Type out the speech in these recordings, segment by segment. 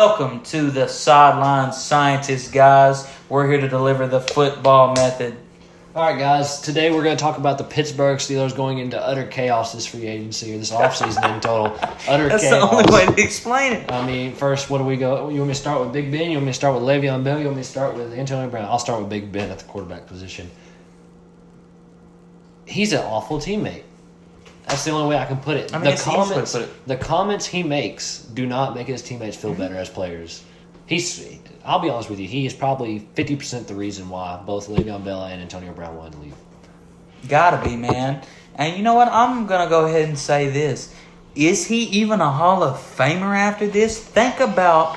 Welcome to the Sideline Scientists, guys. We're here to deliver the football method. All right, guys. Today we're going to talk about the Pittsburgh Steelers going into utter chaos this free agency or this offseason in total. Utter That's chaos. the only way to explain it. I mean, first, what do we go? You want me to start with Big Ben? You want me to start with Le'Veon Bell? You want me to start with Antonio Brown? I'll start with Big Ben at the quarterback position. He's an awful teammate. That's the only way I can put it. I mean, it's the easiest way to put it. The comments he makes do not make his teammates feel better as players. I'll be honest with you, he is probably 50% the reason why both Le'Veon Bell and Antonio Brown wanted to leave. Gotta be, man. And you know what? I'm going to go ahead and say this. Is he even a Hall of Famer after this? Think about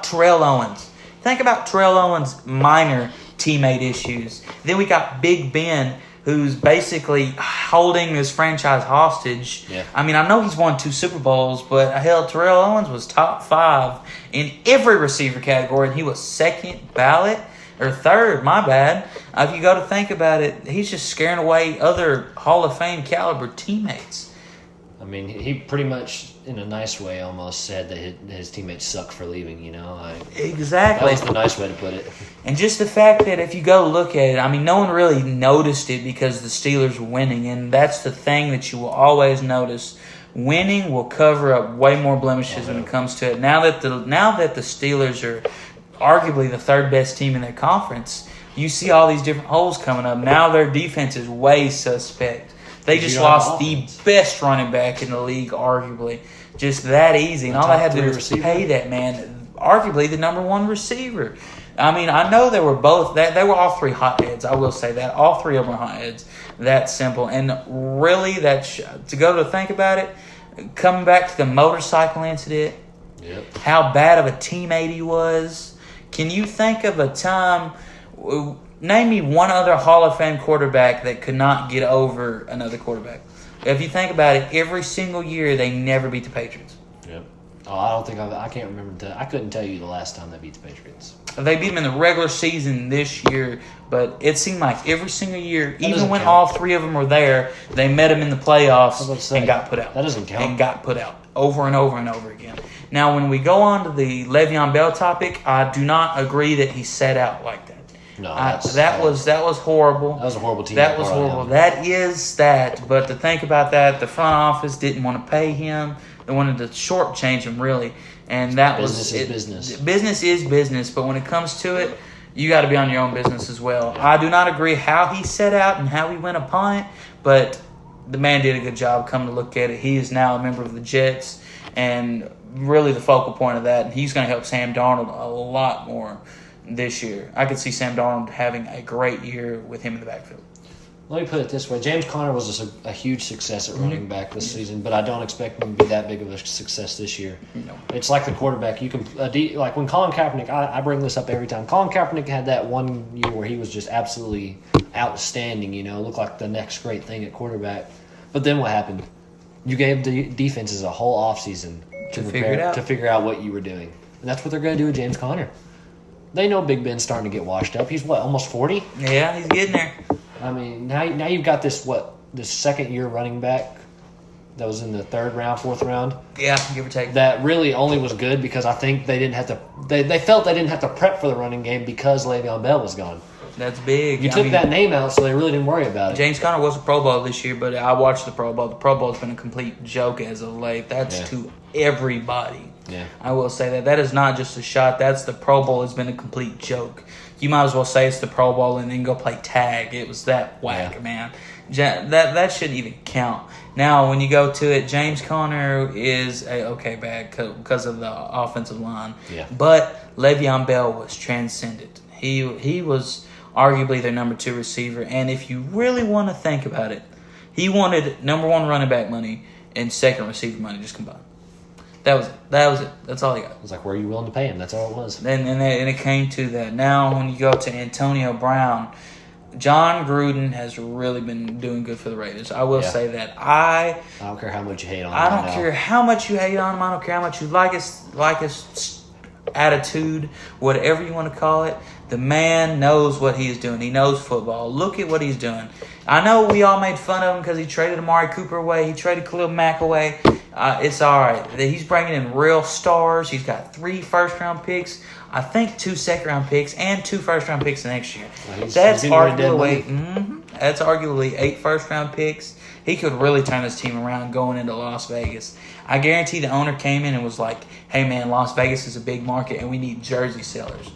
Terrell Owens. Think about Terrell Owens' minor teammate issues. Then we got Big Ben, who's basically holding this franchise hostage. Yeah. I mean, I know he's won 2 Super Bowls, but hell, Terrell Owens was top 5 in every receiver category, and he was second ballot, or third, my bad. If you go to think about it, he's just scaring away other Hall of Fame caliber teammates. I mean, he pretty much, in a nice way, almost said that his teammates suck for leaving, Exactly. That was the nice way to put it. And just the fact that if you go look at it, I mean, no one really noticed it because the Steelers were winning, and that's the thing that you will always notice. Winning will cover up way more blemishes when it comes to it. Now that the Steelers are arguably the third best team in their conference, you see all these different holes coming up. Now their defense is way suspect. They just lost the best running back in the league, arguably. Just that easy. And all they had to do was pay that man, arguably the number 1 receiver. I mean, I know they were all 3 hotheads. I will say that. All 3 of them were hotheads. That simple. And really, to go to think about it, coming back to the motorcycle incident, Yep. how bad of a teammate he was. Can you think of a time... Name me one other Hall of Fame quarterback that could not get over another quarterback. If you think about it, every single year they never beat the Patriots. Yep. Oh, I can't remember. I couldn't tell you the last time they beat the Patriots. They beat them in the regular season this year, but it seemed like every single year, even when count. all 3 of them were there, they met them in the playoffs and got put out. That doesn't count. And got put out over and over and over again. Now, when we go on to the Le'Veon Bell topic, I do not agree that he set out like that. No, that was horrible. That was a horrible team. That was horrible. That is that. But to think about that, the front office didn't want to pay him. They wanted to shortchange him, really. And that business is business. Business is business. But when it comes to it, you got to be on your own business as well. I do not agree how he set out and how he went upon it, but the man did a good job. Come to look at it, he is now a member of the Jets and really the focal point of that. And he's going to help Sam Darnold a lot more this year. I could see Sam Darnold having a great year with him in the backfield. Let me put it this way. James Conner was a huge success at running back this season, but I don't expect him to be that big of a success this year. No. It's like the quarterback. You can like when Colin Kaepernick, I bring this up every time. Colin Kaepernick had that one year where he was just absolutely outstanding, looked like the next great thing at quarterback. But then what happened? You gave the defenses a whole offseason to figure out what you were doing. And that's what they're going to do with James Conner. They know Big Ben's starting to get washed up. He's almost 40? Yeah, he's getting there. I mean, now you've got this second-year running back that was in the 3rd round, 4th round. Yeah, give or take. That really only was good because I think they didn't have to. They felt they didn't have to prep for the running game because Le'Veon Bell was gone. That's big. You took that name out, so they really didn't worry about it. James Conner was a Pro Bowl this year, but I watched the Pro Bowl. The Pro Bowl's been a complete joke as of late. That's to everybody. Yeah. I will say that. That is not just a shot. That's the Pro Bowl has been a complete joke. You might as well say it's the Pro Bowl and then go play tag. It was that whack, man. That shouldn't even count. Now, when you go to it, James Conner is bad because of the offensive line. Yeah. But Le'Veon Bell was transcendent. He was arguably their number 2 receiver. And if you really want to think about it, he wanted number 1 running back money and 2nd receiver money just combined. That was it. That's all he got. It was like, where are you willing to pay him? That's all it was. And it came to that. Now, when you go to Antonio Brown, John Gruden has really been doing good for the Raiders. I will say that. I don't care how much you hate on him. I don't care how much you hate on him. I don't care how much you like his attitude, whatever you want to call it. The man knows what he is doing. He knows football. Look at what he's doing. I know we all made fun of him because he traded Amari Cooper away. He traded Khalil Mack away. It's all right. He's bringing in real stars. He's got 3 first-round picks, I think 2 second-round picks, and 2 first-round picks next year. That's arguably 8 first-round picks. He could really turn his team around going into Las Vegas. I guarantee the owner came in and was like, hey, man, Las Vegas is a big market, and we need jersey sellers.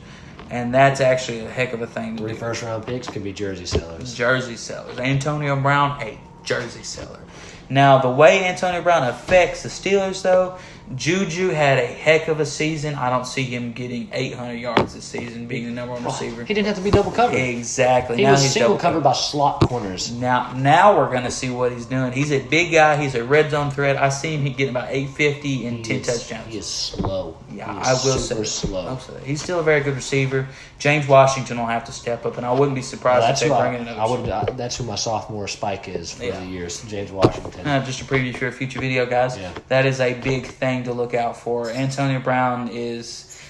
And that's actually a heck of a thing to 3 do. first-round picks could be jersey sellers. Jersey sellers. Antonio Brown, a jersey seller. Now, the way Antonio Brown affects the Steelers, though, Juju had a heck of a season. I don't see him getting 800 yards this season, being the number 1 receiver. He didn't have to be double covered. Exactly. He now was he's single double covered by slot corners. Now we're going to see what he's doing. He's a big guy. He's a red zone threat. I see him getting about 850 and 10 touchdowns. He is slow. Yeah, He I is will super say slow. I'll say that. He's still a very good receiver. James Washington will have to step up, and I wouldn't be surprised if they bring in another. That's who my sophomore spike is for Yeah. the years, James Washington. Just a preview for a future video, guys. Yeah. That is a big thing to look out for. Antonio Brown is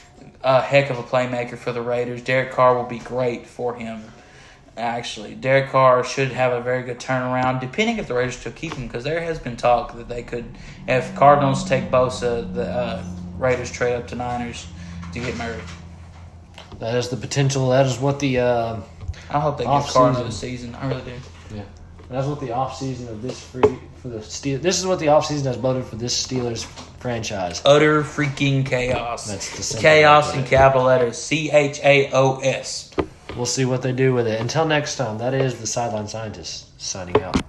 a heck of a playmaker for the Raiders. Derek Carr will be great for him. Actually, Derek Carr should have a very good turnaround, depending if the Raiders still keep him, because there has been talk that they could, if Cardinals take Bosa, the Raiders trade up to Niners to get Murray. That is the potential. That is what the I hope they give Carr another season. I really do. yeah. That's what the offseason of this for the Steelers. This is what the offseason has voted for this Steelers franchise. Utter freaking chaos. That's the simple chaos way in to capital letters. CHAOS. We'll see what they do with it. Until next time, that is the Sideline Scientist signing out.